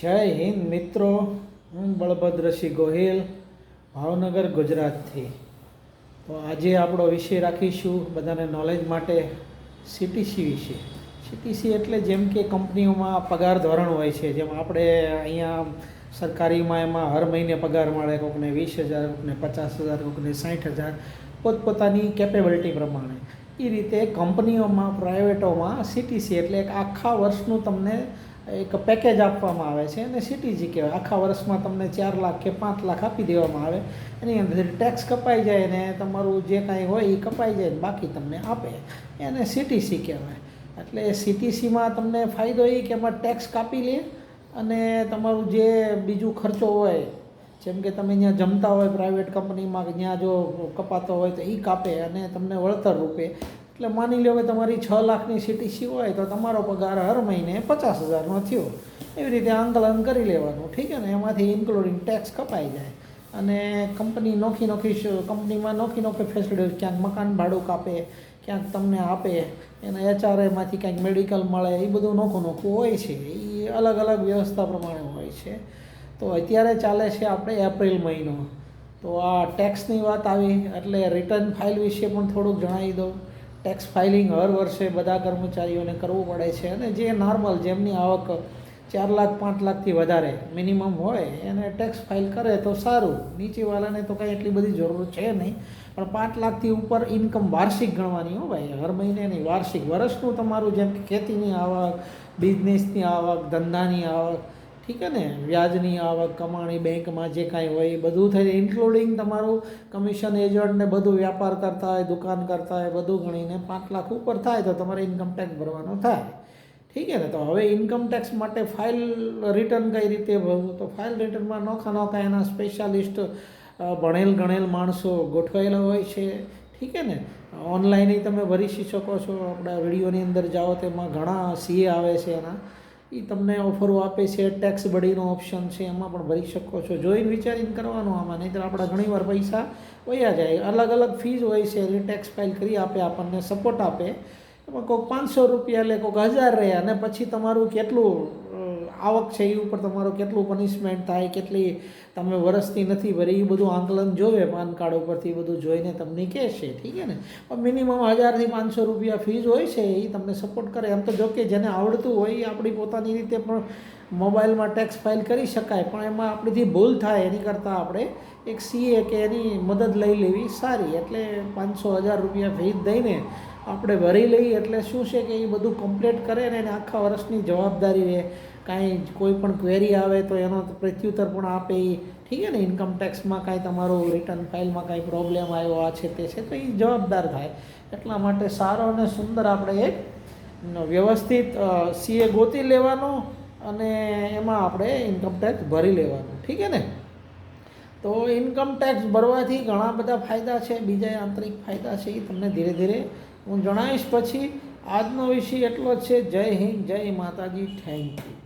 જય હિન્દ મિત્રો, હું બળભદ્રસિંહ ગોહિલ ભાવનગર ગુજરાતથી. તો આજે આપણો વિષય રાખીશું બધાને નોલેજ માટે સીટીસી વિશે. સીટીસી એટલે જેમ કે કંપનીઓમાં પગાર ધોરણ હોય છે, જેમ આપણે અહીંયા સરકારીમાં એમાં હર મહિને પગાર મળે, કોઈકને 20,000, કોઈકને 50,000, કોઈકને 60,000, પોતપોતાની કેપેબિલિટી પ્રમાણે. એ રીતે કંપનીઓમાં પ્રાઇવેટોમાં સીટીસી એટલે એક આખા વર્ષનું તમને એક પેકેજ આપવામાં આવે છે અને સીટીસી કહેવાય. આખા વર્ષમાં તમને 4 લાખ કે 5 લાખ આપી દેવામાં આવે, એની અંદરથી ટેક્સ કપાઈ જાય ને તમારું જે કાંઈ હોય એ કપાઈ જાય, બાકી તમને આપે, એને સીટીસી કહેવાય. એટલે સીટીસીમાં તમને ફાયદો એ કે એમાં ટેક્સ કાપી લે અને તમારું જે બીજું ખર્ચો હોય, જેમ કે તમે ત્યાં જમતા હોય પ્રાઇવેટ કંપનીમાં, ત્યાં જો કપાતો હોય તો એ કાપે અને તમને વળતર રૂપે. એટલે માની લો કે તમારી 6 લાખની સીટીસી હોય તો તમારો પગાર હર મહિને 50,000નો થયો. એવી રીતે આંકલન કરી લેવાનું, ઠીક છે ને. એમાંથી ઇન્ક્લુડિંગ ટેક્સ કપાઈ જાય અને કંપની નોખી કંપનીમાં નોખી ફેસિલિટીઝ, ક્યાંક મકાન ભાડું કાપે, ક્યાંક તમને આપે, એના એચઆરઆઈમાંથી ક્યાંક મેડિકલ મળે, એ બધું નોખું હોય છે. એ અલગ અલગ વ્યવસ્થા પ્રમાણે હોય છે. તો અત્યારે ચાલે છે આપણે એપ્રિલ મહિનો, તો આ ટેક્સની વાત આવી એટલે રિટર્ન ફાઇલ વિશે પણ થોડુંક જણાવી દઉં. ટેક્સ ફાઇલિંગ હર વર્ષે બધા કર્મચારીઓને કરવું પડે છે અને જે નોર્મલ જેમની આવક 4 લાખ 5 લાખથી વધારે મિનિમમ હોય એને ટેક્સ ફાઇલ કરે તો સારું. નીચેવાળાને તો કાંઈ એટલી બધી જરૂર છે નહીં, પણ 5 લાખથી ઉપર ઇન્કમ વાર્ષિક ગણવાની હો ભાઈ, હર મહિને નહીં, વાર્ષિક. વર્ષનું તમારું જેમ કે ખેતીની આવક, બિઝનેસની આવક, ધંધાની આવક, ઠીક છે ને, વ્યાજની આવક, કમાણી, બેંકમાં જે કાંઈ હોય એ બધું થઈ, ઇન્ક્લુડિંગ તમારું કમિશન એજન્ટ ને બધું વ્યવહાર કરતા હોય, દુકાન કરતા હોય, બધું ગણીને 5 લાખ ઉપર થાય તો તમારે ઇન્કમ ટેક્સ ભરવાનો થાય, ઠીક છે ને. તો હવે ઇન્કમ ટેક્સ માટે ફાઇલ રિટર્ન કઈ રીતે ભરવું, તો ફાઇલ રિટર્નમાં નોખા એના સ્પેશિયાલિસ્ટ ભણેલ ગણેલ માણસો ગોઠવાયેલા હોય છે, ઠીક છે ને. ઓનલાઈન તમે ભરી શકો છો, આપણા વિડીયોની અંદર જાઓ તેમાં ઘણા સીએ આવે છે, એના એ તમને ઓફરો આપે છે. ટેક્સ બડીનો ઓપ્શન છે, એમાં પણ ભરી શકો છો. જોઈને વિચારીને કરવાનું આમાં, નહીંતર આપણા ઘણીવાર પૈસા વયા જાય. અલગ અલગ ફીઝ હોય છે, ટેક્સ ફાઇલ કરી આપે, આપણને સપોર્ટ આપે. એમાં કોઈક 500 રૂપિયા લે, કોઈક 1000 રહે, અને પછી તમારું કેટલું આવક છે એ ઉપર તમારું કેટલું પનિશમેન્ટ થાય, કેટલી તમે વર્ષથી નથી ભરી, એ બધું આંકલન જોવે પાન કાર્ડ ઉપરથી, બધું જોઈને તમને કહેશે, ઠીક છે ને. મિનિમમ 1000થી 500 રૂપિયા ફીઝ હોય છે, એ તમને સપોર્ટ કરે. એમ તો જો કે જેને આવડતું હોય એ આપણી પોતાની રીતે પણ મોબાઈલમાં ટેક્સ ફાઇલ કરી શકાય, પણ એમાં આપણીથી ભૂલ થાય એની કરતાં આપણે એક સીએ કે એની મદદ લઈ લેવી સારી. એટલે 500-1000 રૂપિયા ફીઝ દઈને આપણે ભરી લઈએ એટલે શું છે કે એ બધું કમ્પ્લીટ કરે ને એને આખા વર્ષની જવાબદારી રહે. કાંઈ કોઈ પણ ક્વેરી આવે તો એનો પ્રત્યુત્તર પણ આપે એ, ઠીક છે ને. ઇન્કમ ટેક્સમાં કાંઈ તમારું રિટર્ન ફાઇલમાં કાંઈ પ્રોબ્લેમ આવ્યો, આ છે તે છે, તો એ જવાબદાર થાય. એટલા માટે સારો અને સુંદર આપણે એક વ્યવસ્થિત સીએ ગોતી લેવાનો અને એમાં આપણે ઇન્કમ ટેક્સ ભરી લેવાનું, ઠીક છે ને. તો ઇન્કમ ટેક્સ ભરવાથી ઘણા બધા ફાયદા છે, બીજા આંતરિક ફાયદા છે, એ તમને ધીરે ધીરે હું જણાવીશ. પછી આજનો વિષય એટલો જ છે. જય હિન્દ, જય માતાજી, થેન્ક યુ.